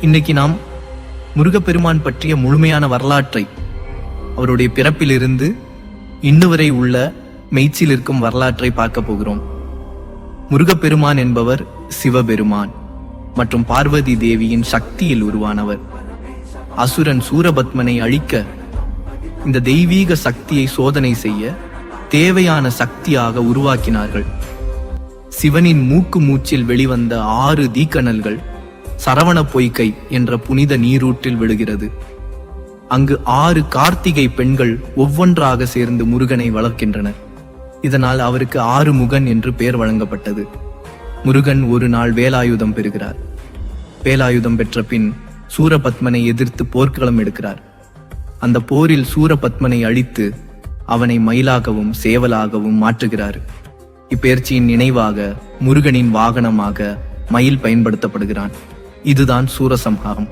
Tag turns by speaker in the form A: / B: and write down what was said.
A: இன்னைக்கு நாம் முருகப்பெருமான் பற்றிய முழுமையான வரலாற்றை, அவருடைய பிறப்பிலிருந்து இன்று வரை உள்ள மெய்ச்சில் இருக்கும் வரலாற்றை பார்க்க போகிறோம். முருகப்பெருமான் என்பவர் சிவபெருமான் மற்றும் பார்வதி தேவியின் சக்தியில் உருவானவர். அசுரன் சூரபத்மனை அழிக்க இந்த தெய்வீக சக்தியை சோதனை செய்ய தேவையான சக்தியாக உருவாக்கினார்கள். சிவனின் மூக்கு மூச்சில் வெளிவந்த 6 தீக்கணல்கள் சரவண பொய்கை என்ற புனித நீரூற்றில் விழுகிறது. அங்கு 6 கார்த்திகை பெண்கள் ஒவ்வொன்றாக சேர்ந்து முருகனை வளர்க்கின்றனர். இதனால் அவருக்கு 6 முகன் என்று பெயர் வழங்கப்பட்டது. முருகன் ஒரு நாள் வேலாயுதம் பெறுகிறார். வேலாயுதம் பெற்ற பின் சூரபத்மனை எதிர்த்து போர்க்களம் எடுக்கிறார். அந்த போரில் சூரபத்மனை அழித்து அவனை மயிலாகவும் சேவலாகவும் மாற்றுகிறார். இப்பெயர்ச்சியின் நினைவாக முருகனின் வாகனமாக மயில் பயன்படுத்தப்படுகிறான். இதுதான் சூரசம்ஹாரம்.